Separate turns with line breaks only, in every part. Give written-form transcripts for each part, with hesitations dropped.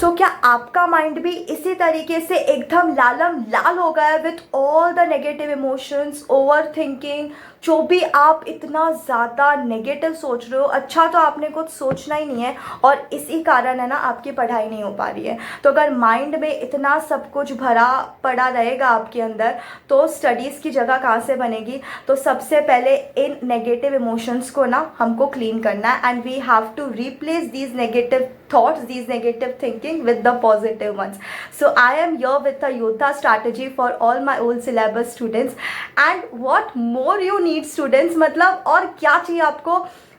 सो क्या आपका माइंड भी इसी तरीके से एकदम लालम लाल हो गया है with all the negative emotions, over thinking, जो भी आप इतना ज़्यादा नेगेटिव सोच रहे हो, अच्छा तो आपने कुछ सोचना ही नहीं है और इसी कारण है ना आपकी पढ़ाई नहीं हो पा रही है। तो अगर माइंड में इतना सब कुछ भरा पड़ा रहेगा आपके अंदर तो स्टडीज़ की जगह कहाँ से बनेगी। तो सबसे पहले इन नेगेटिव इमोशंस को ना हमको क्लीन करना है and we have to replace these negative thoughts, these negative thinking with the positive ones. So I am here with a Yodha strategy for all my old syllabus students. And what more you need students, मतलब और क्या चाहिए आपको।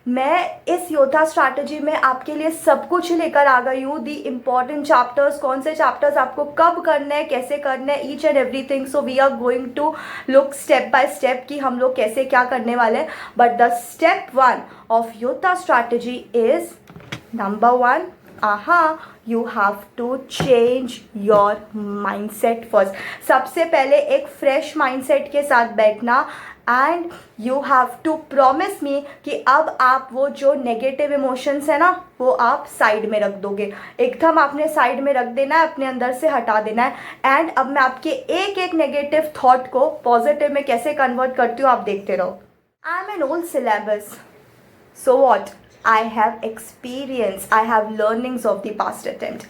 मैं इस योद्धा strategy में आपके लिए सब कुछ लेकर आ गई हूँ। दी इम्पॉर्टेंट चैप्टर्स, कौन से चैप्टर्स आपको कब करने हैं, कैसे करने हैं, each and everything. So we are going to look step by step कि हम लोग कैसे क्या करने वाले हैं। But the step 1 of Yoddha strategy is number 1, you have to change your mindset first. सबसे पहले एक फ्रेश माइंडसेट के साथ बैठना and you have to promise me कि अब आप वो जो नेगेटिव इमोशंस है ना वो आप साइड में रख दोगे। एकदम आपने साइड में रख देना है, अपने अंदर से हटा देना है। एंड अब मैं आपके एक एक नेगेटिव थॉट को पॉजिटिव में कैसे कन्वर्ट करती हूँ आप देखते रहो। I am an old syllabus, so what, I have experience, I have learnings of the past attempt.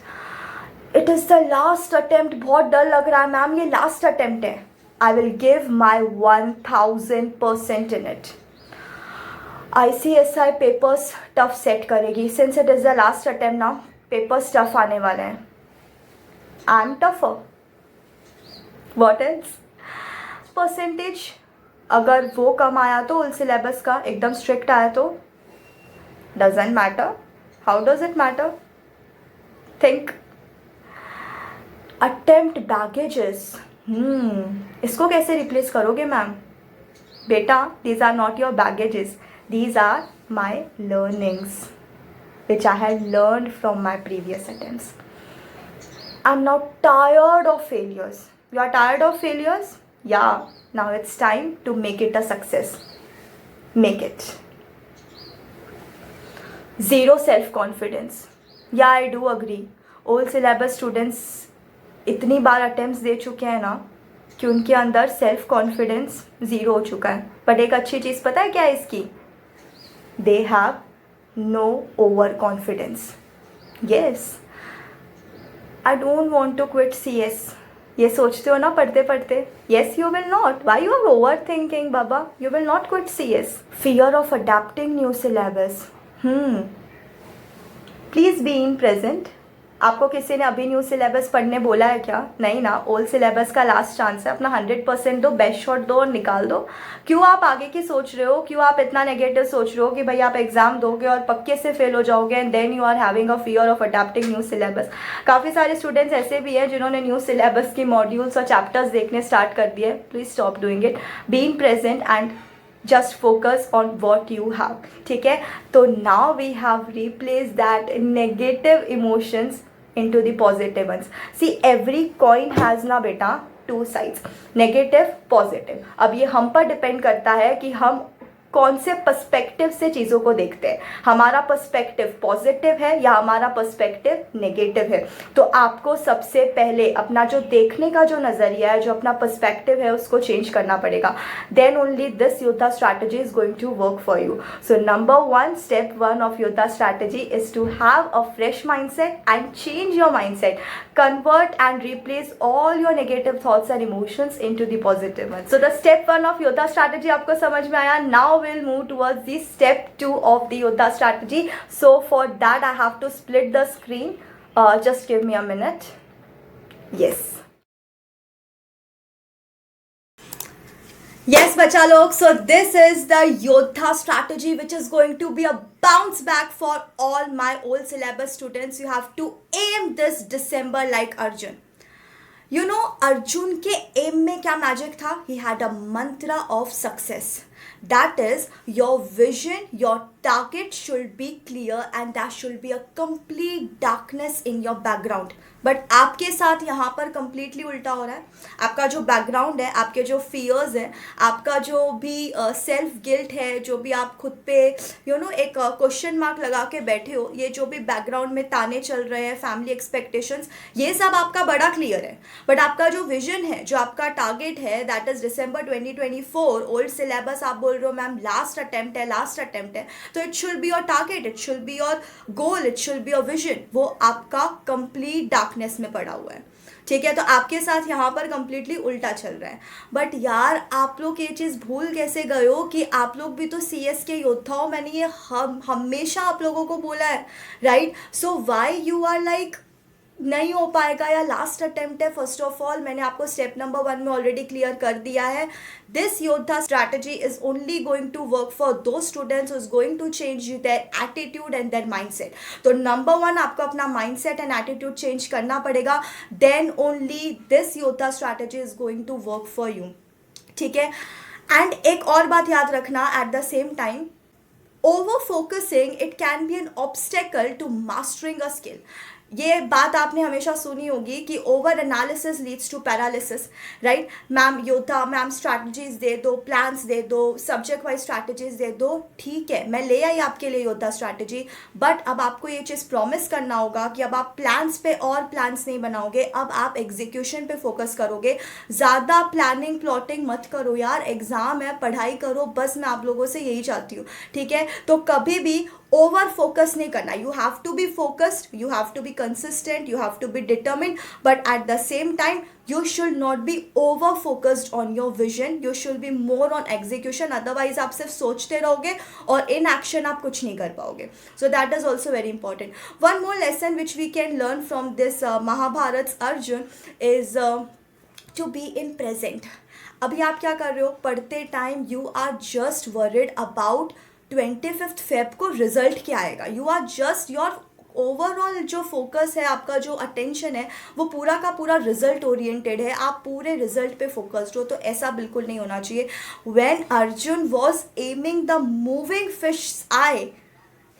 It is the last attempt, बहुत डर लग रहा है मैम, ये लास्ट अटेम्प्ट है। I will give my 1000% in it. ICSI papers tough set करेगी, since it is the last attempt ना, papers tough आने वाले हैं। I am tougher, what else. Percentage अगर वो कम आया तो उल सिलेबस का एकदम स्ट्रिक्ट आया तो doesn't matter. How does it matter? Think. Attempt baggages. इसको कैसे रिप्लेस करोगे मैम? बेटा, these are not your baggages. These are my learnings, which I had learned from my previous attempts. I'm now tired of failures. You are tired of failures? Yeah. Now it's time to make it a success. Make it. Zero self confidence, या I do agree. Old syllabus students इतनी बार attempts दे चुके हैं ना कि उनके अंदर self confidence zero हो चुका है। बट एक अच्छी चीज़ पता है क्या है इसकी? They have no over confidence. Yes, I don't want to quit CS, ये सोचते हो ना पढ़ते पढ़ते। Yes, you will not. Why you are over thinking बाबा? You will not quit CS। Fear of adapting new syllabus. Please be in present. आपको किसी ने अभी न्यू सिलेबस पढ़ने बोला है क्या? नहीं ना। ओल्ड सिलेबस का लास्ट चांस है, अपना 100% दो, बेस्ट शॉट दो और निकाल दो। क्यों आप आगे की सोच रहे हो? क्यों आप इतना नेगेटिव सोच रहे हो कि भाई आप एग्जाम दोगे और पक्के से फेल हो जाओगे and then you are having a fear of adapting new syllabus. काफ़ी सारे स्टूडेंट्स ऐसे भी हैं जिन्होंने न्यू सिलेबस की मॉड्यूल्स और चैप्टर्स देखने स्टार्ट कर दिए। Please stop doing it, be in present and just focus on what you have. ठीक है, तो now we have replaced that negative emotions into the positive ones. See, every coin has ना बेटा two sides, negative, positive. अब ये हम पर depend करता है कि हम कौन से पर्सपेक्टिव से चीज़ों को देखते हैं। हमारा पर्सपेक्टिव पॉजिटिव है या हमारा पर्सपेक्टिव नेगेटिव है। तो आपको सबसे पहले अपना जो देखने का जो नज़रिया है, जो अपना पर्सपेक्टिव है, उसको चेंज करना पड़ेगा। Then only this Yoddha strategy is going to work for you. So number 1, step 1 of Yoddha strategy is to have a fresh mindset and change your mindset, convert and replace all your negative thoughts and emotions into the positive one. So the step 1 of Yoddha strategy आपको समझ में आया। Now we'll move towards the step 2 of the Yoddha strategy. So for that I have to split the screen. Just give me a minute. Yes. Yes, bacha log. So this is the Yoddha strategy which is going to be a bounce back for all my old syllabus students. You have to aim this December like Arjun. You know, Arjun के M में क्या magic था? He had a मंत्र of success. That is, your vision, your target should be clear and there should be a complete darkness in your background. But आपके साथ यहाँ पर completely उल्टा हो रहा है. आपका जो बैकग्राउंड है, आपके जो फियर्स हैं, आपका जो भी सेल्फ गिल्ट है, जो भी आप खुद पे एक क्वेश्चन मार्क लगा के बैठे हो, ये जो भी बैकग्राउंड में ताने चल रहे हैं, फैमिली एक्सपेक्टेशंस, ये सब आपका बड़ा क्लियर है. बट आपका जो विजन है, जो आपका टारगेट है, that is December 2024, old syllabus आप बोल रहे हो मैम लास्ट अटेम्प्ट है, तो it should be your target, it should be your goal, it should be your vision. वो आपका कंप्लीट डार्कनेस में पड़ा हुआ है. ठीक है, तो आपके साथ यहाँ पर कंप्लीटली उल्टा चल रहा है. बट यार आप लोग ये चीज़ भूल कैसे गए हो कि आप लोग भी तो CS के योद्धा हो. मैंने ये हमेशा आप लोगों को बोला है, right? So why you are like नहीं हो पाएगा या लास्ट अटेम्प्ट है. फर्स्ट ऑफ ऑल मैंने आपको स्टेप नंबर 1 में ऑलरेडी क्लियर कर दिया है. This Yoddha strategy is only going to work for those students is going to change their attitude and their mindset. तो नंबर 1 आपको अपना माइंडसेट एंड एटीट्यूड चेंज करना पड़ेगा. Then only this Yoddha strategy is going to work for you. ठीक है. And एक और बात याद रखना, at the same time, over focusing it can be an obstacle to mastering a skill. ये बात आपने हमेशा सुनी होगी कि over analysis leads to paralysis, right? Ma'am Yoddha, ma'am strategies दे दो, प्लान्स दे दो, सब्जेक्ट वाइज स्ट्रैटेजीज दे दो. ठीक है, मैं ले आई आपके लिए योद्धा स्ट्रैटेजी, बट अब आपको ये चीज़ प्रॉमिस करना होगा कि अब आप प्लान्स पे और प्लान्स नहीं बनाओगे, अब आप एग्जीक्यूशन पे फोकस करोगे. ज़्यादा प्लानिंग प्लॉटिंग मत करो यार, एग्ज़ाम है, पढ़ाई करो, बस मैं आप लोगों से यही चाहती हूँ. ठीक है, तो कभी भी ओवर फोकस नहीं करना. You have to be focused, you have to be consistent, you have to be determined, but at the same time you should not be over focused on your vision. You should be more on execution. Otherwise आप सिर्फ सोचते रहोगे और in action आप कुछ नहीं कर पाओगे. So that is also very important. One more lesson which we can learn from this Mahabharat's Arjun is to be in present. अभी आप क्या कर रहे हो? पढ़ते time you are just worried about 25th Feb को रिजल्ट क्या आएगा. You are just your overall जो फोकस है, आपका जो अटेंशन है, वो पूरा का पूरा रिजल्ट ओरिएंटेड है. आप पूरे रिजल्ट पे फोकस्ड हो, तो ऐसा बिल्कुल नहीं होना चाहिए. When Arjun was aiming the moving fish I,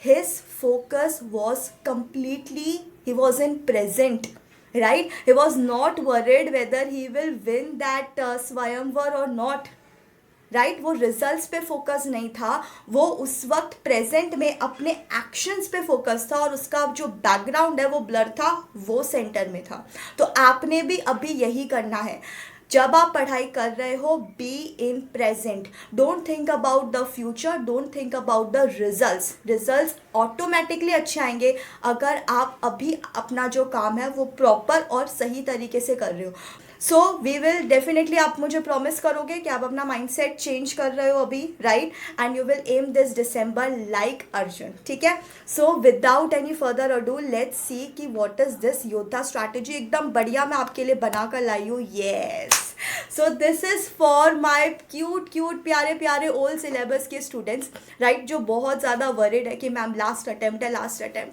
his focus was completely, he was in present, right? He was not worried whether he will win that Swayamvar or not. Right वो results पे focus नहीं था, वो उस वक्त present में अपने actions पे फोकस था, और उसका जो बैकग्राउंड है वो ब्लर था, वो सेंटर में था. तो आपने भी अभी यही करना है. जब आप पढ़ाई कर रहे हो, B in present. Don't think about the future, don't think about the results. Results automatically अच्छे आएंगे अगर आप अभी अपना जो काम है वो प्रॉपर और सही तरीके से कर रहे हो. सो वी विल डेफिनेटली, आप मुझे प्रॉमिस करोगे कि आप अपना माइंडसेट चेंज कर रहे हो अभी, right? And you will aim this December like Arjun. ठीक है. So without any further ado let's see कि what is this Yoddha strategy. एकदम बढ़िया मैं आपके लिए बना कर लाई हूँ. Yes, so this is for my cute प्यारे प्यारे ओल्ड सिलेबस के स्टूडेंट्स, राइट? जो बहुत ज़्यादा वरिड है कि मैम लास्ट अटेम्प्ट है.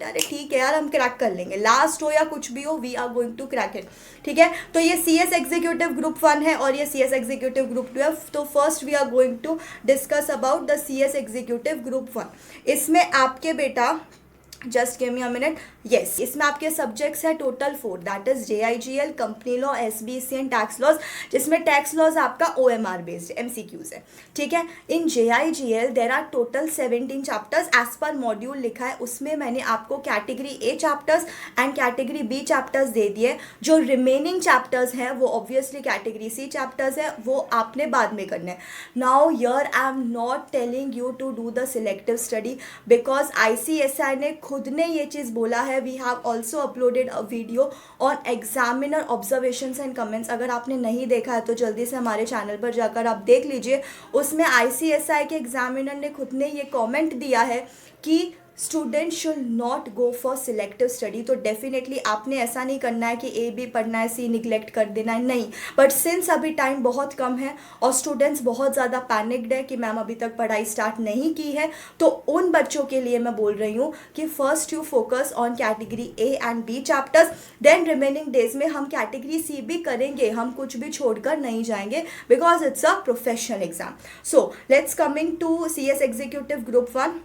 अरे ठीक है यार, हम क्रैक कर लेंगे. लास्ट हो या कुछ भी हो, we are going to crack it. ठीक है. तो ये CS एग्जीक्यूटिव ग्रुप 1 है और ये CS एग्जीक्यूटिव ग्रुप 2 है. तो first we are going to discuss about the CS executive group 1. इसमें आपके बेटा, just give me a minute, yes, इसमें आपके सब्जेक्ट्स है total 4, that is JIGL, company law, SBC and tax laws, जिसमें tax laws आपका OMR बेस्ड MCQs है. ठीक है. In JIGL there are total 17 chapters as per module लिखा है. उसमें मैंने आपको category A chapters and category B chapters दे दिए. जो रिमेनिंग चैप्टर्स हैं वो ऑब्वियसली कैटेगरी C चैप्टर्स है, वो आपने बाद में करना है. Now here I am not telling you to do the selective study, because ICSI ने खुद ने ये चीज़ बोला है. We have also uploaded a video on examiner observations and comments. अगर आपने नहीं देखा है तो जल्दी से हमारे चैनल पर जाकर आप देख लीजिए. उसमें ICSI के एग्जामिनर ने खुद ने ये कमेंट दिया है कि student should not go for selective study. तो डेफिनेटली आपने ऐसा नहीं करना है कि ए बी पढ़ना है, सी निगलेक्ट कर देना है, नहीं। बट सिंस अभी टाइम बहुत कम है और स्टूडेंट्स बहुत ज़्यादा पैनिक्ड है कि मैम अभी तक पढ़ाई स्टार्ट नहीं की है, तो उन बच्चों के लिए मैं बोल रही हूँ कि first you focus on category A and B chapters, then remaining days में हम कैटेगरी सी भी करेंगे, हम कुछ भी छोड़कर नहीं जाएंगे, because it's a professional exam. So let's coming to C S executive group 1।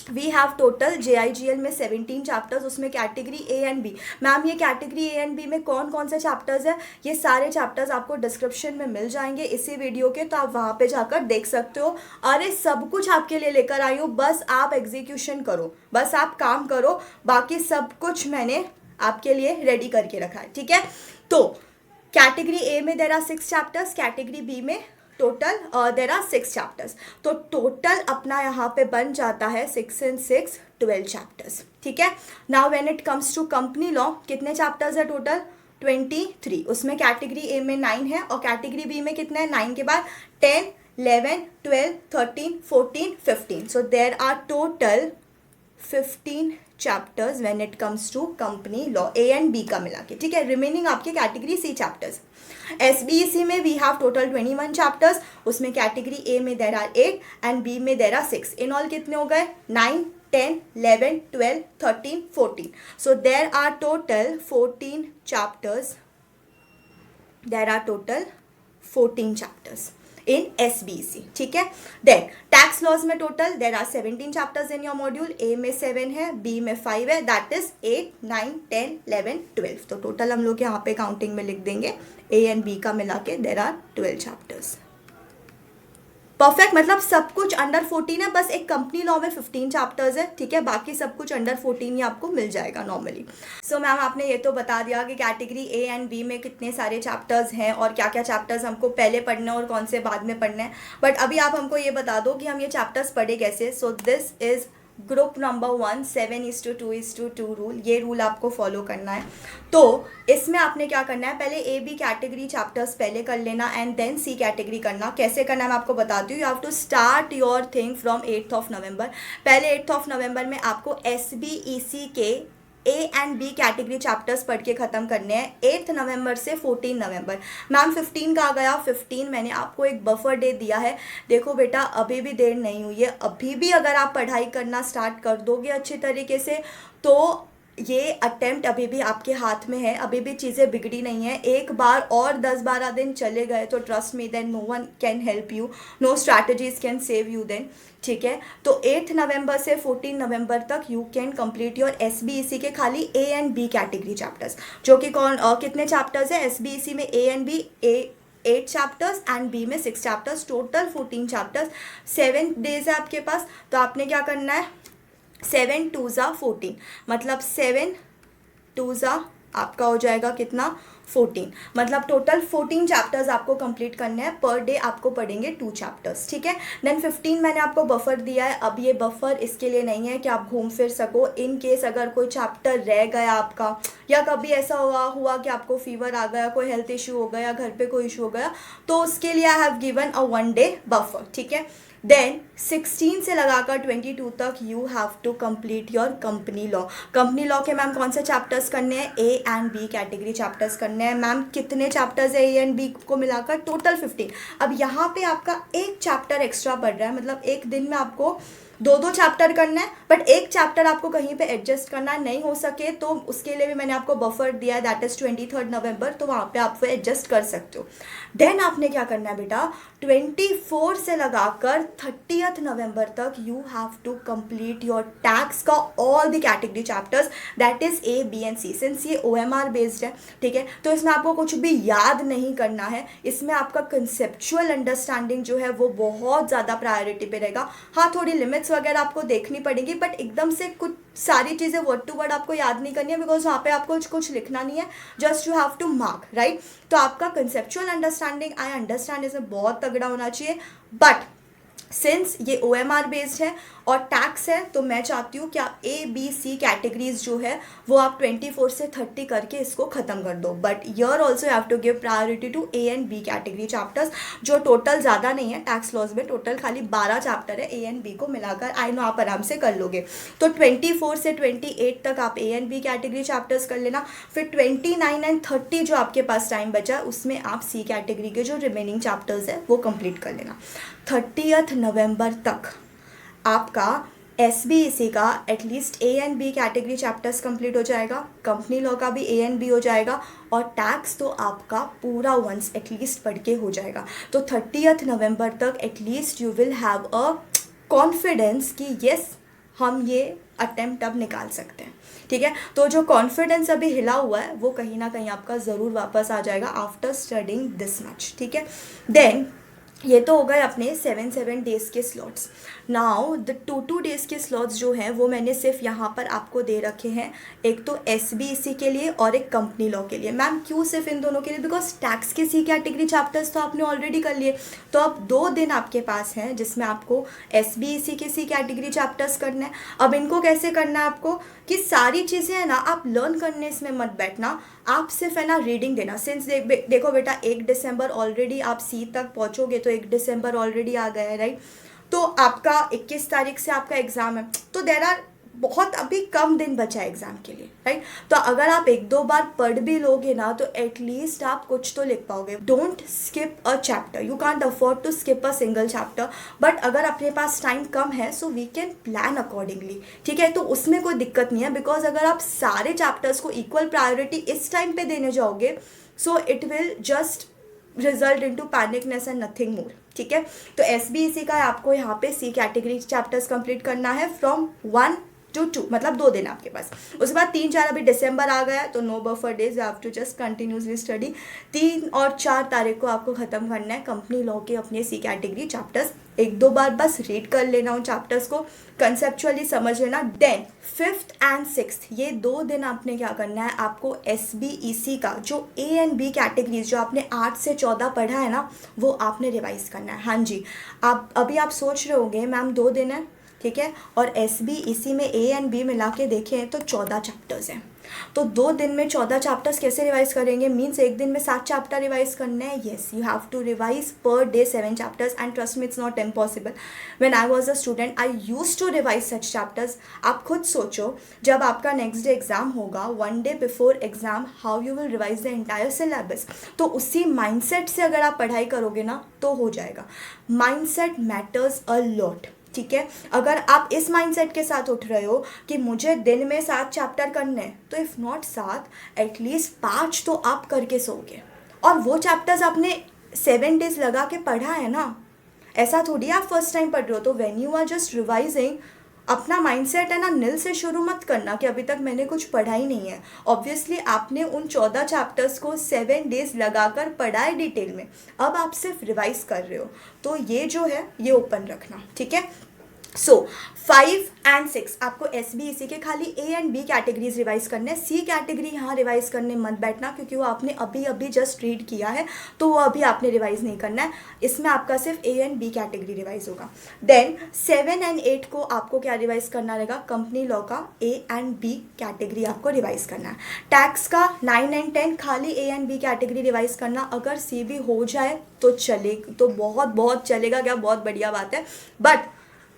We have total JIGL में 17 चैप्टर्स, उसमें category A and B. Ma'am ये कैटेगरी ए एंड बी में कौन कौन से चैप्टर्स हैं, ये सारे चैप्टर्स आपको डिस्क्रिप्शन में मिल जाएंगे इसी वीडियो के, तो आप वहाँ पे जाकर देख सकते हो। अरे सब कुछ आपके लिए लेकर आई हूँ, बस आप एग्जीक्यूशन करो, बस आप काम करो, बाकी सब कुछ मैंने आपके लिए रेडी करके रखा है, ठीक है। तो कैटेगरी ए में there are 6 chapters, category B में टोटल देर आर 6 चैप्टर्स। तो टोटल अपना यहाँ पे बन जाता है 6 and 6 12 चैप्टर्स, ठीक है। Now when it comes to company law, कितने चैप्टर्स है टोटल? 23। उसमें कैटेगरी ए में 9 है और कैटेगरी बी में कितना है? 9 के बाद 10 11 12 13 14 15। So there are total 15 chapters when it comes to company law, A and B का मिला के, ठीक है। रिमेनिंग आपके कैटेगरी सी चैप्टर्स। SBEC में वी हैव टोटल 21 चैप्टर्स, उसमें कैटेगरी ए में देर आर 8 एंड बी में देर आर 6। इन ऑल कितने हो गए? 9 10 11 12 13 14। So there are total 14 chapters, there are total 14 chapters in SBEC, ठीक है। देन टैक्स लॉज में total there are 17 chapters in your module. A में 7 है, बी में 5 है, दैट इज 8 9 10 11 12। तो टोटल हम लोग यहाँ पे काउंटिंग में लिख देंगे ए एंड बी का मिला के देर आर 12 चैप्टर्स। परफेक्ट, मतलब सब कुछ अंडर 14 है, बस एक कंपनी लॉ में 15 चैप्टर्स है, ठीक है। बाकी सब कुछ अंडर 14 ही आपको मिल जाएगा नॉर्मली। सो मैम आपने ये तो बता दिया कि कैटेगरी ए एंड बी में कितने सारे चैप्टर्स हैं और क्या क्या चैप्टर्स हमको पहले पढ़ने और कौन से बाद में पढ़ने हैं, बट अभी आप हमको ये बता दो कि हम ये चैप्टर्स पढ़े कैसे। सो this is group number 1 7:2:2 rule, ये रूल आपको फॉलो करना है। तो इसमें आपने क्या करना है, पहले ए बी कैटेगरी चैप्टर्स पहले कर लेना एंड देन सी कैटेगरी करना। कैसे करना है मैं आपको बताती हूँ। You have to start your thing from 8 November. पहले 8 नवंबर में आपको SBEC के A and B category chapters पढ़ के ख़त्म करने हैं 8 नवंबर से 14 नवंबर। मैम 15 का आ गया, 15 मैंने आपको एक बफर डे दिया है। देखो बेटा अभी भी देर नहीं हुई है, अभी भी अगर आप पढ़ाई करना स्टार्ट कर दोगे अच्छे तरीके से तो ये अटेम्प्ट अभी भी आपके हाथ में है, अभी भी चीज़ें बिगड़ी नहीं है। एक बार और 10-12 दिन चले गए तो trust me then no one can help you, no strategies can save you then, ठीक है। तो 8 नवंबर से 14 नवंबर तक you can complete your SBEC के खाली A and B category chapters, जो कि कितने चैप्टर्स है SBEC में? A and B 8 chapters and B में 6 चैप्टर्स, टोटल 14 चैप्टर्स। 7 डेज है आपके पास, तो आपने क्या करना है 7 2 14, मतलब 7 2 आपका हो जाएगा कितना? 14, मतलब टोटल 14 चैप्टर्स आपको कंप्लीट करने हैं। पर डे आपको पढ़ेंगे 2 चैप्टर्स, ठीक है। देन 15 मैंने आपको बफर दिया है। अब ये बफर इसके लिए नहीं है कि आप घूम फिर सको, इन केस अगर कोई चैप्टर रह गया आपका, या कभी ऐसा हुआ कि आपको फीवर आ गया, कोई हेल्थ इशू हो गया, घर पे कोई इशू हो गया, तो उसके लिए I have given a 1 day buffer, ठीक है। देन 16 से लगाकर 22 तक you have to complete your company law. Company law के मैम कौन से चैप्टर्स करने हैं? A and B category chapters करने हैं। मैम कितने चैप्टर्स है ए एंड बी को मिलाकर? टोटल 15। अब यहाँ पे आपका एक चैप्टर एक्स्ट्रा पड़ रहा है, मतलब एक दिन में आपको 2 चैप्टर करना है, बट एक चैप्टर आपको कहीं पे एडजस्ट करना नहीं हो सके तो उसके लिए भी मैंने आपको बफर दिया है, दैट इज 23 नवंबर, तो वहाँ पे आप वो एडजस्ट कर सकते हो। देन आपने क्या करना है बेटा, 24 से लगाकर 30 नवंबर तक you have to complete your tax का all the category chapters, that is A B and C. Since ये OMR बेस्ड है, ठीक है, तो इसमें आपको कुछ भी याद नहीं करना है, इसमें आपका कंसेप्चुअल अंडरस्टैंडिंग जो है वो बहुत ज़्यादा प्रायोरिटी पे रहेगा। हाँ, थोड़ी लिमिट्स वगैरह आपको देखनी पड़ेगी, बट एकदम से कुछ सारी चीज़ें वर्ड टू वर्ड आपको याद नहीं करनी है, बिकॉज वहाँ पे आपको कुछ लिखना नहीं है, just you have to mark, right. तो आपका कंसेप्चुअल अंडरस्टैंडिंग, आई अंडरस्टैंड, इसमें बहुत तगड़ा होना चाहिए, बट सिंस ये OMR बेस्ड है और टैक्स है, तो मैं चाहती हूँ कि आप ABC कैटेगरीज जो है वो आप 24 से 30 करके इसको ख़त्म कर दो। But you're also have to give priority to A and B category chapters, जो टोटल ज़्यादा नहीं है टैक्स लॉज में, टोटल खाली 12 चैप्टर है A and B को मिलाकर। आई नो आप आराम से कर लोगे। तो 24 से 28 तक आप A and B category chapters कर लेना। फिर 29 एंड 30 जो आपके पास टाइम बचा है उसमें आप C कैटेगरी के जो रिमेनिंग चैप्टर्स है वो कंप्लीट कर लेना। 30 नवंबर तक आपका SBEC का at least A and B category chapters complete हो जाएगा, कंपनी लॉ का भी A and B हो जाएगा, और टैक्स तो आपका पूरा वंस एटलीस्ट पढ़ के हो जाएगा। तो 30 नवंबर तक at least you will have a confidence कि येस हम ये अटेम्प्ट अब निकाल सकते हैं। ठीक है, तो जो कॉन्फिडेंस अभी हिला हुआ है वो कहीं ना कहीं आपका ज़रूर वापस आ जाएगा आफ्टर स्टडिंग दिस मच। ठीक है, देन ये तो हो गए अपने 7 डेज़ के स्लॉट्स। नाउ द 2 डेज़ के स्लॉट्स जो हैं वो मैंने सिर्फ यहाँ पर आपको दे रखे हैं, एक तो SBEC के लिए और एक कंपनी लॉ के लिए। मैम क्यों सिर्फ इन दोनों के लिए? बिकॉज टैक्स के C कैटेगरी चैप्टर्स तो आपने ऑलरेडी कर लिए, तो अब 2 दिन आपके पास हैं जिसमें आपको SBEC के C कैटेगरी चैप्टर्स करना है। अब इनको कैसे करना है आपको, कि सारी चीज़ें हैं ना आप लर्न करने इसमें मत बैठना, आप सिर्फ है ना रीडिंग देना। सिंस देखो बेटा 1 दिसंबर ऑलरेडी आप C तक पहुंचोगे, तो 1 दिसंबर ऑलरेडी आ गया है, राइट। तो आपका 21 तारीख से आपका एग्ज़ाम है, तो देर आर बहुत अभी कम दिन बचा है एग्ज़ाम के लिए, राइट। तो अगर आप 1-2 बार पढ़ भी लोगे ना तो एटलीस्ट आप कुछ तो लिख पाओगे। Don't skip a chapter, you can't afford to skip a single chapter, but अगर अपने पास टाइम कम है so we can plan accordingly. ठीक है, तो उसमें कोई दिक्कत नहीं है, बिकॉज अगर आप सारे चैप्टर्स को इक्वल प्रायोरिटी इस टाइम पे देने जाओगे so it will just result into panicness and nothing more. ठीक है, तो SBEC का आपको यहाँ पे C कैटेगरी चैप्टर्स कंप्लीट करना है फ्रॉम 1 to 2, मतलब 2 दिन आपके पास। उसके बाद 3-4 अभी दिसंबर आ गया तो no buffer days, you have to just continuously study. 3 और 4 तारीख को आपको ख़त्म करना है कंपनी लॉ के अपने C कैटेगरी चैप्टर्स। 1-2 बार बस रीड कर लेना उन चैप्टर्स को, कंसेप्चुअली समझ लेना। देन 5th एंड 6th ये 2 दिन आपने क्या करना है, आपको SBEC का जो A and B कैटेगरीज जो आपने 8 से 14 पढ़ा है ना वो आपने रिवाइज करना है। हाँ जी, आप अभी आप सोच रहे होंगे मैम 2 दिन है, ठीक है, और SBEC में A and B मिला के देखें तो 14 चैप्टर्स हैं। तो 2 दिन में 14 चैप्टर्स कैसे रिवाइज करेंगे? मीन्स 1 दिन में 7 चैप्टर रिवाइज करने हैं। Yes, you have to revise per day 7 chapters and trust me it's not impossible. When I was a student I used to revise such chapters. आप खुद सोचो जब आपका नेक्स्ट डे एग्जाम होगा, 1 day before exam how you will revise the entire syllabus. तो उसी mindset से अगर आप पढ़ाई करोगे ना तो हो जाएगा। Mindset matters a lot. ठीक है, अगर आप इस माइंडसेट के साथ उठ रहे हो कि मुझे दिन में 7 चैप्टर करने हैं, तो इफ़ नॉट 7 एटलीस्ट 5 तो आप करके सोओगे। और वो चैप्टर्स आपने 7 डेज लगा के पढ़ा है ना, ऐसा थोड़ी आप फर्स्ट टाइम पढ़ रहे हो। तो when you are just revising, अपना माइंडसेट है ना नील से शुरू मत करना कि अभी तक मैंने कुछ पढ़ा ही नहीं है। ऑब्वियसली आपने उन 14 चैप्टर्स को 7 डेज लगाकर पढ़ा है डिटेल में, अब आप सिर्फ रिवाइज कर रहे हो। तो ये जो है ये ओपन रखना। ठीक है, सो 5 एंड 6 आपको SBEC के खाली A and B categories revise करने हैं। C कैटेगरी यहाँ रिवाइज करने मत बैठना क्योंकि वो आपने अभी अभी जस्ट रीड किया है, तो वो अभी आपने रिवाइज नहीं करना है। इसमें आपका सिर्फ A and B category revise होगा। देन 7 एंड 8 को आपको क्या रिवाइज करना रहेगा? कंपनी लॉ का A and B कैटेगरी आपको रिवाइज करना है। टैक्स का 9 एंड 10 खाली A and B category revise करना। अगर C भी हो जाए तो चलेगा, तो बहुत बहुत चलेगा, क्या बहुत बढ़िया बात है। बट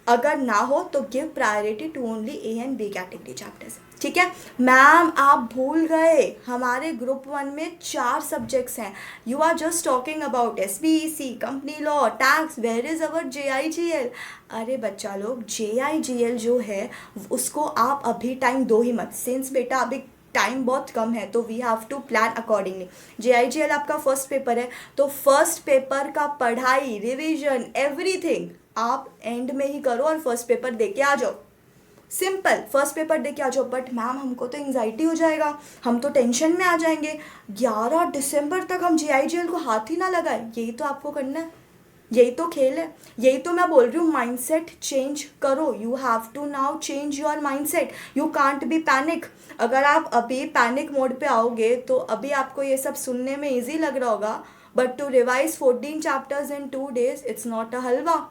अगर ना हो तो give priority to only A and B category chapters. ठीक है मैम, आप भूल गए हमारे ग्रुप 1 में 4 सब्जेक्ट्स हैं। You are just talking about SBEC, company law, tax, where is our JIGL। अरे बच्चा लोग, JIGL जो है उसको आप अभी टाइम दो ही मत, सिंस बेटा अभी टाइम बहुत कम है, तो we have to plan accordingly. JIGL आपका फर्स्ट पेपर है, तो फर्स्ट पेपर का पढ़ाई, रिवीजन, एवरीथिंग आप एंड में ही करो और फर्स्ट पेपर दे के आ जाओ। सिंपल, फर्स्ट पेपर दे के आ जाओ। बट मैम हमको तो एंग्जाइटी हो जाएगा, हम तो टेंशन में आ जाएंगे, 11 दिसंबर तक हम JIGL को हाथ ही ना लगाए। यही तो आपको करना है, यही तो खेल है, यही तो मैं बोल रही हूँ। माइंडसेट चेंज करो, you have to now change your mindset, you can't be panic. अगर आप अभी पैनिक मोड पे आओगे तो अभी आपको ये सब सुनने में ईजी लग रहा होगा, but to revise 14 chapters in 2 days it's not a halwa.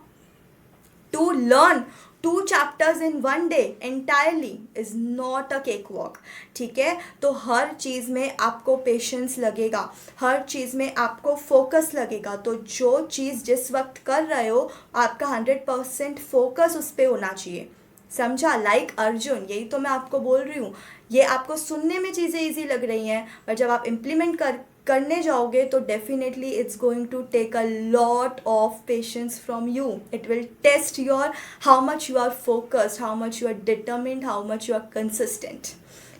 To learn 2 chapters in 1 day entirely is not a cakewalk. ठीक है, तो हर चीज़ में आपको पेशेंस लगेगा, हर चीज़ में आपको फोकस लगेगा. तो जो चीज़ जिस वक्त कर रहे हो आपका 100% फोकस उस पर होना चाहिए. समझा? लाइक अर्जुन, यही तो मैं आपको बोल रही हूँ. ये आपको सुनने में चीज़ें ईजी लग रही हैं, पर जब आप इम्प्लीमेंट करने जाओगे तो definitely it's going to take a lot of patience from you. It will test your how much you are focused, how much you are determined, how much you are consistent.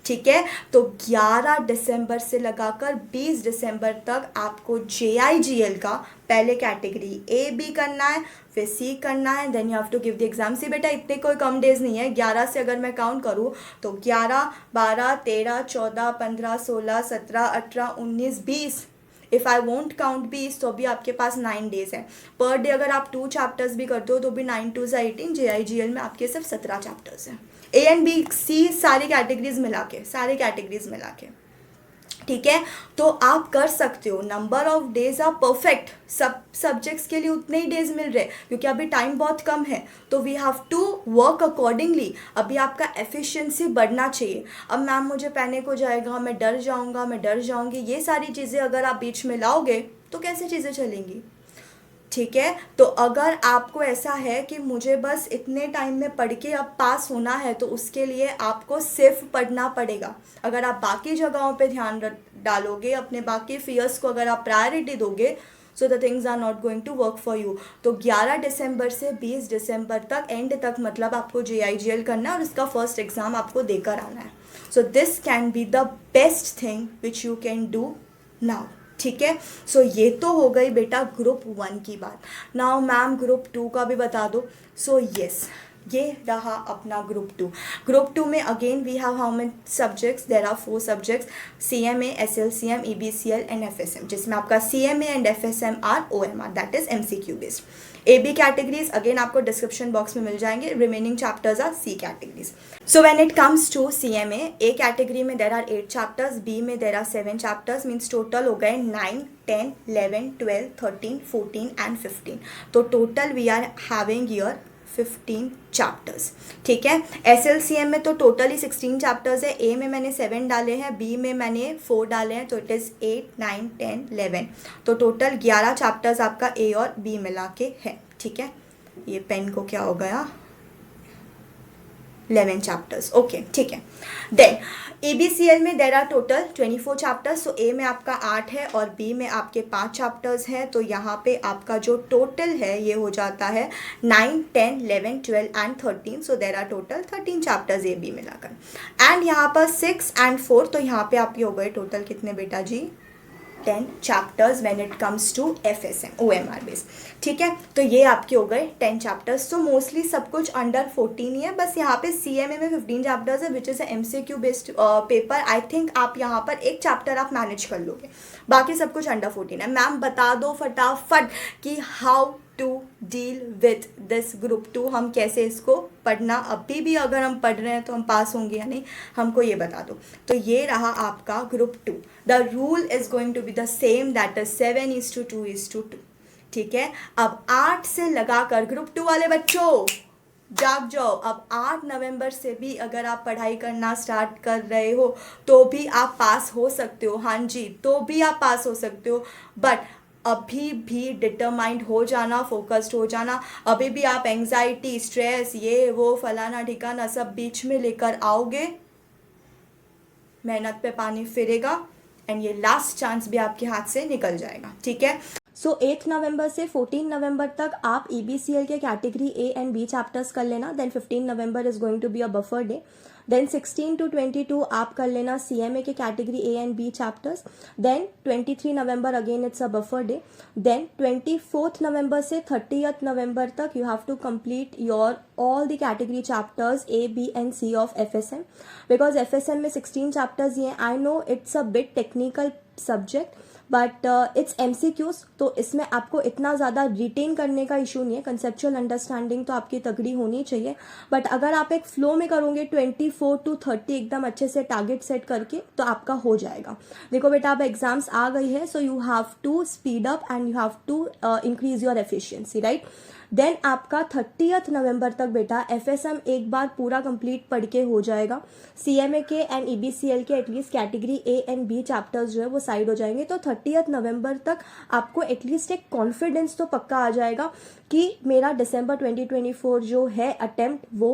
ठीक है, तो 11 दिसंबर से लगाकर 20 दिसंबर तक आपको JIGL का पहले category A-B करना है, फिर C करना है, then you have to give the exam. See बेटा इतने कोई कम डेज नहीं है. 11 से अगर मैं काउंट करूँ तो 11, 12, 13, 14, 15, 16, 17, 18, 19, 20. इफ़ आई वोंट काउंट 20 तो अभी आपके पास 9 डेज है. पर डे अगर आप 2 चैप्टर्स भी करते हो तो भी 9 2 18. JIGL में आपके सिर्फ 17 चैप्टर्स हैं. A and B C सारी कैटेगरीज मिला के. ठीक है, तो आप कर सकते हो. Number of days are perfect. सब सब्जेक्ट्स के लिए उतने ही डेज मिल रहे क्योंकि अभी टाइम बहुत कम है. तो we have to work accordingly. अभी आपका एफिशिएंसी बढ़ना चाहिए. अब मैम मुझे पैनिक हो जाएगा, मैं डर जाऊंगी, ये सारी चीज़ें अगर आप बीच में लाओगे तो कैसे चीज़ें चलेंगी. ठीक है, तो अगर आपको ऐसा है कि मुझे बस इतने टाइम में पढ़ के अब पास होना है तो उसके लिए आपको सिर्फ पढ़ना पड़ेगा. अगर आप बाकी जगहों पे ध्यान डालोगे, अपने बाकी फियर्स को अगर आप प्रायोरिटी दोगे, so the things are not going to work for you. तो 11 दिसंबर से 20 दिसंबर तक, एंड तक मतलब आपको JIGL करना है और इसका फर्स्ट एग्ज़ाम आपको देकर आना है. So this can be the best thing which you can do now. ठीक है, सो ये तो हो गई बेटा ग्रुप 1 की बात. नाउ मैम ग्रुप 2 का भी बता दो. सो यस, ये रहा अपना ग्रुप 2. ग्रुप 2 में again we have how many subjects. There are 4 subjects, CMA, SLCM, EBCL and FSM, जिसमें आपका CMA and FSM are OMR, that is MCQ based. AB categories again आपको डिस्क्रिप्शन बॉक्स में मिल जाएंगे. Remaining chapters are C categories. So when it comes to CMA, A category में there are 8 chapters, B में there are 7 chapters. Means total हो गए 9, 10, 11, 12, 13, 14 and 15. तो total we are having here 15 chapters. ठीक है, SLCM में तो टोटली 16 चैप्टर्स है. A में मैंने 7 डाले हैं, B में मैंने 4 डाले हैं, तो इट इज़ 8, 9, 10, 11. तो टोटल 11 चैप्टर्स आपका A और B मिला के है. ठीक है, ये पेन को क्या हो गया, 11 चैप्टर्स. ओके, ठीक है. देन EBCL में there are total 24 chapters. So A में आपका 8 है और B में आपके 5 चैप्टर्स हैं. तो यहाँ पे आपका जो टोटल है ये हो जाता है 9, 10, 11, 12 and 13. So there are total 13 chapters A B मिलाकर. एंड यहाँ पर 6 एंड 4, तो यहाँ पे आपके हो गए टोटल कितने बेटा जी, 10 chapters when it comes to FSM OMR base. ठीक है, तो ये आपके हो गए 10 चैप्टर्स. तो मोस्टली सब कुछ अंडर 14 ही है. बस यहाँ पे CMA में 15 चैप्टर्स है which is MCQ based paper. I think आप यहाँ पर एक चैप्टर आप मैनेज कर लोगे, बाकी सब कुछ अंडर 14 है. मैम बता दो फटाफट कि how to deal with this group 2, हम कैसे इसको पढ़ना, अभी भी अगर हम पढ़ रहे हैं तो हम पास होंगे या नहीं, हमको ये बता दो. तो ये रहा आपका group 2. The rule is going to be the same, that is 7:2:2. ठीक है, अब 8 से लगाकर ग्रुप 2 वाले बच्चों जाग जाओ. अब 8 नवंबर से भी अगर आप पढ़ाई करना स्टार्ट कर रहे हो तो भी आप पास हो सकते हो. हाँ जी, तो भी आप पास हो सकते हो. बट अभी भी डिटरमाइंड हो जाना, फोकस्ड हो जाना. अभी भी आप एंग्जाइटी, स्ट्रेस, ये वो फलाना ठिकाना सब बीच में लेकर आओगे, मेहनत पे पानी फिरेगा एंड ये लास्ट चांस भी आपके हाथ से निकल जाएगा. ठीक है, सो 8 नवंबर से 14 नवंबर तक आप EBCL के category A and B chapters कर लेना. Then 15 November is going to be a buffer day. Then 16 to 22 आप कर लेना CMA के category A and B chapters. Then 23 November again it's a buffer day. Then 24th नवंबर से 30th नवंबर तक you have to complete your all the category chapters A, B and C of FSM, because FSM में 16 chapters ही हैं. I know it's a bit technical subject but it's MCQs, तो इसमें आपको इतना ज़्यादा रिटेन करने का इशू नहीं है. कंसेप्चुअल अंडरस्टैंडिंग तो आपकी तगड़ी होनी चाहिए. बट अगर आप एक फ्लो में करोगे 24
24 to 30 एकदम अच्छे से टारगेट सेट करके तो आपका हो जाएगा। देखो बेटा अब एग्जाम्स आ गई है, so you have to speed up and you have to increase your efficiency, right. Then आपका 30 नवंबर तक बेटा FSM एक बार पूरा कंप्लीट पढ़ के हो जाएगा। CMA के एंड EBCL के at least category A and B chapters जो है वो साइड हो जाएंगे। तो 30 नवंबर तक आपको एटलीस्ट एक कॉन्फिडेंस तो पक्का आ जाएगा कि मेरा दिसंबर 2024 जो है अटेम्प्ट वो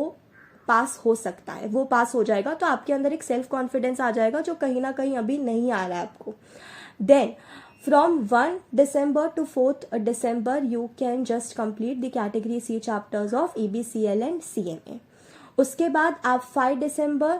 पास हो सकता है, वो पास हो जाएगा। तो आपके अंदर एक सेल्फ कॉन्फिडेंस आ जाएगा जो कहीं ना कहीं अभी नहीं आ रहा है आपको। Then from 1 December to 4th December you can just complete the category C chapters of EBCL and CMA। उसके बाद आप 5 December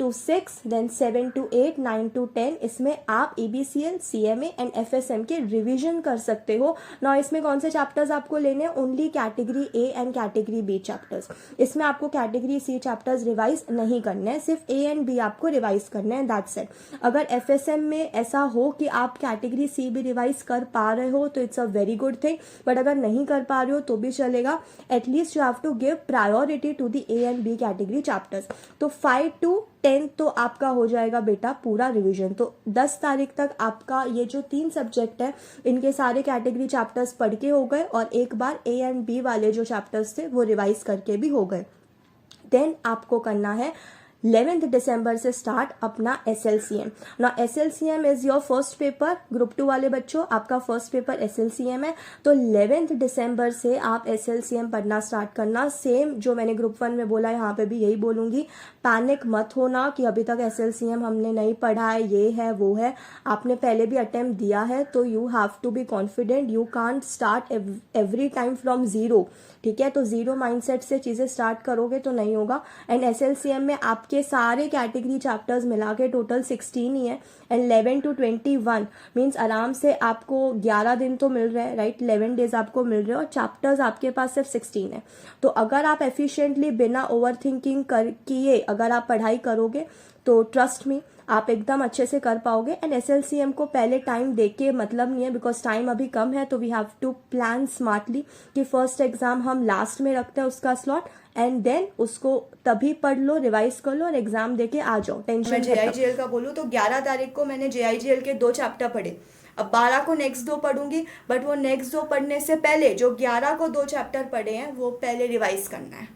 to 6 then 7 to 8 9 to 10 इसमें आप EBCL CMA एंड FSM के रिवीजन कर सकते हो ना। इसमें कौन से चैप्टर्स आपको लेने हैं? Only category A and category B chapters. इसमें आपको कैटेगरी C चैप्टर्स रिवाइज नहीं करने हैं, सिर्फ A एंड B आपको रिवाइज करने हैं, दैट्स इट। अगर FSM में ऐसा हो कि आप कैटेगरी C भी रिवाइज कर पा रहे हो तो it's a very good thing, but अगर नहीं कर पा रहे हो तो भी चलेगा। At least you have to give priority to the A and B category chapters. तो 5 to 10 तो आपका हो जाएगा बेटा पूरा रिवीजन। तो 10 तारीख तक आपका ये जो 3 सब्जेक्ट है इनके सारे कैटेगरी चैप्टर्स पढ़ के हो गए और एक बार A एंड B वाले जो चैप्टर्स थे वो रिवाइज करके भी हो गए। देन आपको करना है 11th दिसंबर से स्टार्ट अपना SLCM। ना SLCM is your first paper. Group 2 वाले बच्चों आपका फर्स्ट पेपर SLCM है, तो 11th दिसंबर से आप SLCM पढ़ना स्टार्ट करना। सेम जो मैंने ग्रुप 1 में बोला यहाँ पे भी यही बोलूँगी, पैनिक मत होना कि अभी तक SLCM हमने नहीं पढ़ा है, ये है वो है। आपने पहले भी अटेम्प्ट दिया है तो you have to be confident. You can't start every time from zero, ठीक है। तो जीरो माइंडसेट से चीज़ें स्टार्ट करोगे तो नहीं होगा। एंड SLCM में आपके सारे कैटेगरी चैप्टर्स मिला के टोटल 16 ही है एंड 11 to 21 मीन्स आराम से आपको 11 दिन तो मिल रहे हैं, राइट। 11 डेज आपको मिल रहे हैं और चैप्टर्स आपके पास सिर्फ 16 है। तो अगर आप एफिशिएंटली बिना ओवर थिंकिंग किए अगर आप पढ़ाई करोगे तो ट्रस्ट मी आप एकदम अच्छे से कर पाओगे। एंड SLCM को पहले टाइम देके मतलब नहीं है, बिकॉज टाइम अभी कम है। तो we have to plan smartly कि फर्स्ट एग्जाम हम लास्ट में रखते हैं उसका स्लॉट एंड देन उसको तभी पढ़ लो, रिवाइज कर लो और एग्जाम देके आ जाओ। टेंशन
मैं JIGL का बोलूँ तो 11 तारीख को मैंने JIGL के 2 चैप्टर पढ़े। अब 12 को नेक्स्ट 2 पढ़ूंगी, बट वो नेक्स्ट 2 पढ़ने से पहले जो 11 को 2 चैप्टर पढ़े हैं वो पहले रिवाइज करना है।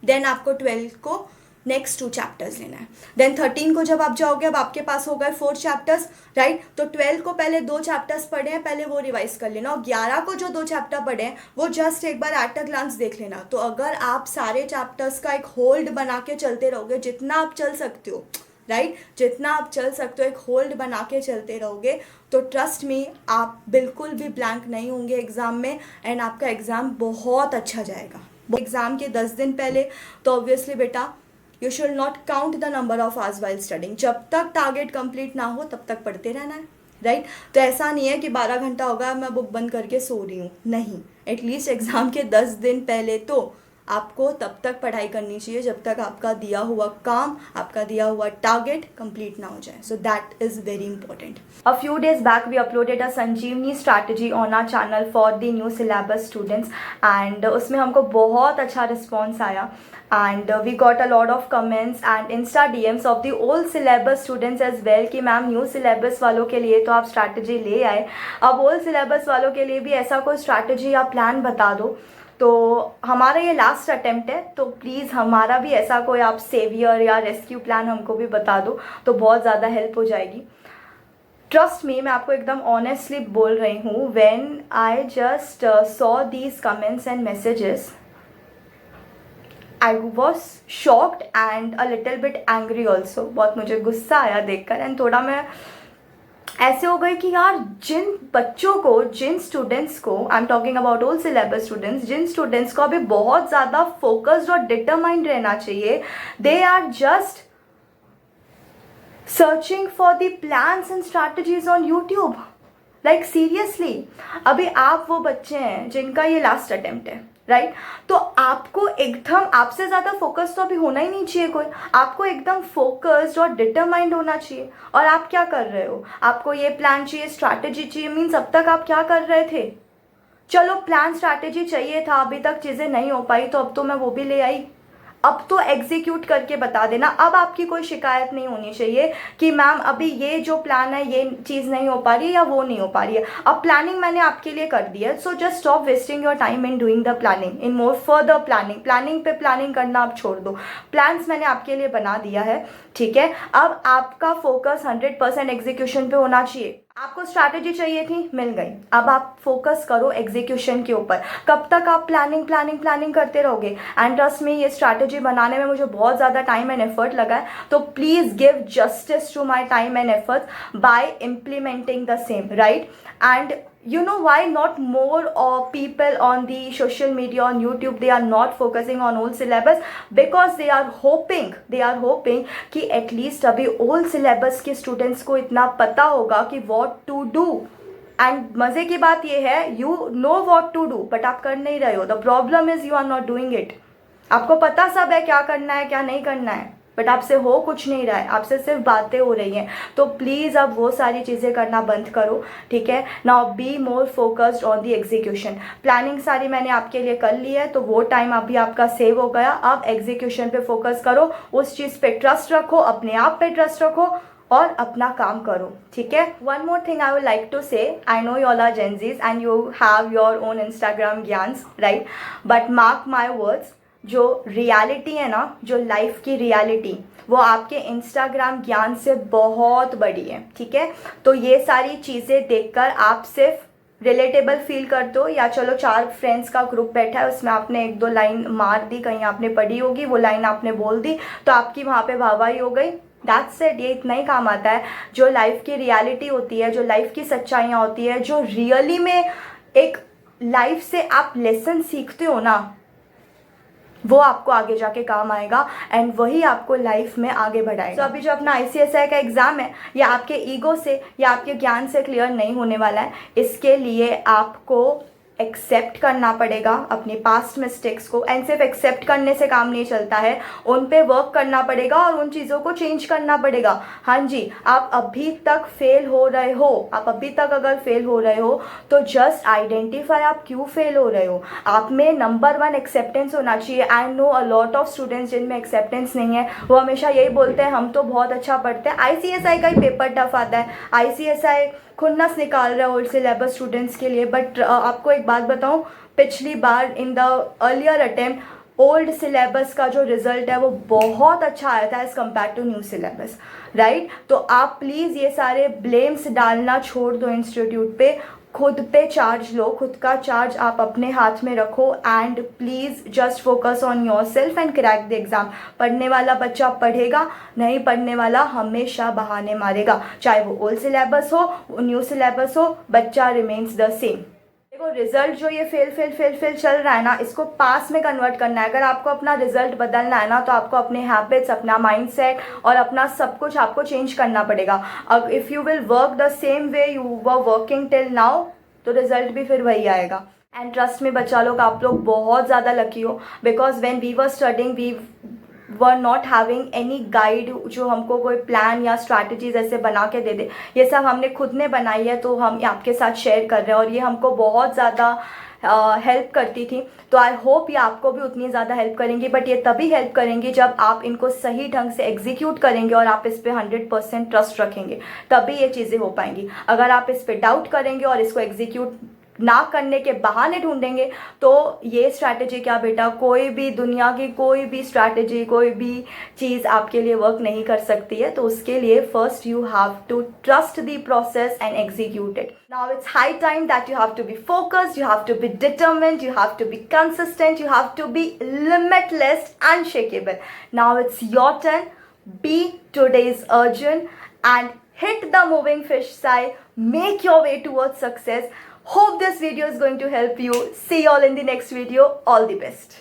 देन आपको 12 को नेक्स्ट 2 चैप्टर्स लेना है। देन 13 को जब आप जाओगे, अब आपके पास हो गए 4 चैप्टर्स, राइट। तो 12 को पहले 2 चैप्टर्स पढ़े हैं, पहले वो रिवाइज कर लेना। और 11 को जो 2 चैप्टर पढ़े हैं वो जस्ट एक बार एट अ ग्लांस देख लेना। तो अगर आप सारे चैप्टर्स का एक होल्ड बना के चलते रहोगे, जितना आप चल सकते हो, राइट, जितना आप चल सकते हो एक होल्ड बना के चलते रहोगे, तो ट्रस्ट मी आप बिल्कुल भी ब्लैंक नहीं होंगे एग्ज़ाम में एंड आपका एग्ज़ाम बहुत अच्छा जाएगा। एग्ज़ाम के 10 दिन पहले तो ऑब्वियसली बेटा you should not count the number of hours while studying. जब तक टारगेट कंप्लीट ना हो तब तक पढ़ते रहना है, राइट। तो ऐसा नहीं है कि 12 घंटा होगा मैं बुक बंद करके सो रही हूँ, नहीं। एटलीस्ट एग्ज़ाम के 10 दिन पहले तो आपको तब तक पढ़ाई करनी चाहिए जब तक आपका दिया हुआ काम, आपका दिया हुआ टारगेट कंप्लीट ना हो जाए। So that is very important.
A few days back we uploaded a Sanjeevani strategy on our channel for the new syllabus students and उसमें हमको बहुत अच्छा रिस्पॉन्स आया and we got a lot of comments and Insta DMs of the old syllabus students as well कि ma'am new syllabus वालों के लिए तो आप strategy ले आए, अब old syllabus वालों के लिए भी ऐसा कोई strategy या प्लान बता दो। तो हमारा ये लास्ट अटेम्प्ट है, तो प्लीज़ हमारा भी ऐसा कोई आप सेवियर या रेस्क्यू प्लान हमको भी बता दो तो बहुत ज़्यादा हेल्प हो जाएगी। ट्रस्ट मी, मैं आपको एकदम ऑनेस्टली बोल रही हूँ, when I just saw these comments and messages I was shocked and a little bit angry also. बहुत मुझे गुस्सा आया देखकर एंड थोड़ा मैं ऐसे हो गई कि यार जिन बच्चों को, जिन स्टूडेंट्स को, I am talking about all syllabus students, जिन स्टूडेंट्स को अभी बहुत ज़्यादा फोकस्ड और डिटरमाइंड रहना चाहिए, they are just searching for the plans and strategies on YouTube. Like seriously, अभी आप वो बच्चे हैं जिनका ये लास्ट अटेम्प्ट है, राइट। तो आपको एकदम, आपसे ज़्यादा फोकस तो अभी होना ही नहीं चाहिए कोई, आपको एकदम फोकस्ड और डिटरमाइंड होना चाहिए। और आप क्या कर रहे हो, आपको ये प्लान चाहिए, स्ट्रैटेजी चाहिए, मीन्स अब तक आप क्या कर रहे थे? चलो प्लान स्ट्रैटेजी चाहिए था, अभी तक चीज़ें नहीं हो पाई तो अब तो मैं वो भी ले आई। अब तो एग्जीक्यूट करके बता देना। अब आपकी कोई शिकायत नहीं होनी चाहिए कि मैम अभी ये जो प्लान है ये चीज़ नहीं हो पा रही है या वो नहीं हो पा रही है। अब प्लानिंग मैंने आपके लिए कर दी है, so just stop wasting your time in doing the planning, in more further planning पे प्लानिंग करना आप छोड़ दो। प्लान्स मैंने आपके लिए बना दिया है, ठीक है। अब आपका फोकस 100% एग्जीक्यूशन पे होना चाहिए। आपको स्ट्रैटेजी चाहिए थी, मिल गई। अब आप फोकस करो एग्जीक्यूशन के ऊपर। कब तक आप प्लानिंग करते रहोगे? एंड ट्रस्ट मी, ये स्ट्रैटेजी बनाने में मुझे बहुत ज़्यादा टाइम एंड एफर्ट लगा है, तो please give justice to my time and effort by implementing the same, right? And you know why not more people on the social media on YouTube, they are not focusing on old syllabus? Because they are hoping कि at least अभी old syllabus के students को इतना पता होगा कि what to do. And मज़े की बात ये है, you know what to do, but आप कर नहीं रहे हो। The problem is you are not doing it. आपको पता सब है क्या करना है क्या नहीं करना है, बट आपसे हो कुछ नहीं रहा है, आपसे सिर्फ बातें हो रही हैं। तो प्लीज़ अब वो सारी चीज़ें करना बंद करो, ठीक है। Now be more focused on the execution. Planning सारी मैंने आपके लिए कर ली है, तो वो टाइम अभी आपका सेव हो गया। अब एग्जीक्यूशन पे फोकस करो, उस चीज़ पे ट्रस्ट रखो, अपने आप पे ट्रस्ट रखो और अपना काम करो, ठीक है। One more thing I would like to say, I know you all are Gen Zs and you have your own Instagram gyaans, right? But mark my words, जो रियलिटी है ना, जो लाइफ की रियलिटी, वो आपके इंस्टाग्राम ज्ञान से बहुत बड़ी है, ठीक है। तो ये सारी चीज़ें देखकर आप सिर्फ रिलेटेबल फील करते हो, या चलो 4 फ्रेंड्स का ग्रुप बैठा है, उसमें आपने 1-2 लाइन मार दी, कहीं आपने पढ़ी होगी, वो लाइन आपने बोल दी, तो आपकी वहाँ पे वाहवाही हो गई। दैट्स इट, ये इतना ही काम आता है। जो लाइफ की रियलिटी होती है, जो लाइफ की सच्चाइयाँ होती है, जो रियली में एक लाइफ से आप लेसन सीखते हो ना, वो आपको आगे जाके काम आएगा एंड वही आपको लाइफ में आगे बढ़ाएगा। तो अभी जो अपना ICSI का एग्ज़ाम है, या आपके ईगो से या आपके ज्ञान से क्लियर नहीं होने वाला है, इसके लिए आपको एक्सेप्ट करना पड़ेगा अपनी पास्ट मिस्टेक्स को। एंड सिर्फ एक्सेप्ट करने से काम नहीं चलता है, उन पे वर्क करना पड़ेगा और उन चीज़ों को चेंज करना पड़ेगा। हाँ जी, आप अभी तक फेल हो रहे हो, आप अभी तक अगर फेल हो रहे हो तो जस्ट आइडेंटिफाई आप क्यों फेल हो रहे हो। आप में नंबर 1 एक्सेप्टेंस होना चाहिए। I know a lot of students जिनमें एक्सेप्टेंस नहीं है, वो हमेशा यही बोलते हैं हम तो बहुत अच्छा पढ़ते हैं, ICSI का ही पेपर टफ आता है, ICSI खुन्नस निकाल रहा है ओल्ड सिलेबस स्टूडेंट्स के लिए। बट आपको एक बात बताऊं, पिछली बार in the earlier attempt old syllabus का जो रिजल्ट है वो बहुत अच्छा आया था as compared to new syllabus, right? तो आप प्लीज़ ये सारे ब्लेम्स डालना छोड़ दो इंस्टीट्यूट पे, खुद पे चार्ज लो, खुद का चार्ज आप अपने हाथ में रखो and please just focus on your self and crack the exam. पढ़ने वाला बच्चा पढ़ेगा, नहीं पढ़ने वाला हमेशा बहाने मारेगा, चाहे वो ओल्ड सिलेबस हो न्यू सिलेबस हो, बच्चा रिमेन्स द सेम। देखो, रिजल्ट जो ये फेल चल रहा है ना, इसको पास में कन्वर्ट करना है। अगर आपको अपना रिजल्ट बदलना है ना, तो आपको अपने हैबिट्स, अपना माइंडसेट और अपना सब कुछ आपको चेंज करना पड़ेगा। अब if you will work the same way you were working till now, तो रिजल्ट भी फिर वही आएगा। एंड ट्रस्ट में बच्चा लोग, आप लोग बहुत ज़्यादा लकी हो, because when we were studying we were not having any guide जो हमको कोई प्लान या स्ट्रैटेजीज ऐसे बना के दे दे। ये सब हमने खुद ने बनाई है, तो हम आपके साथ शेयर कर रहे हैं और ये हमको बहुत ज़्यादा हेल्प करती थी। तो आई होप ये आपको भी उतनी ज़्यादा हेल्प करेंगी, बट ये तभी हेल्प करेंगी जब आप इनको सही ढंग से एग्जीक्यूट करेंगे और आप इस पर 100% ट्रस्ट रखेंगे, तभी ये चीज़ें हो पाएंगी। अगर आप इस पर डाउट करेंगे और इसको एग्जीक्यूट ना करने के बहाने ढूंढेंगे, तो ये स्ट्रैटेजी क्या बेटा, कोई भी दुनिया की कोई भी स्ट्रैटेजी, कोई भी चीज़ आपके लिए वर्क नहीं कर सकती है। तो उसके लिए first you have to trust the process and execute it. Now it's high time that you have to be focused, you have to be determined, you have to be consistent, you have to be limitless, unshakable. Now it's your turn. Be today's Arjun and hit the moving fish side. Make your way towards success. Hope this video is going to help you. See you all in the next video. All the best.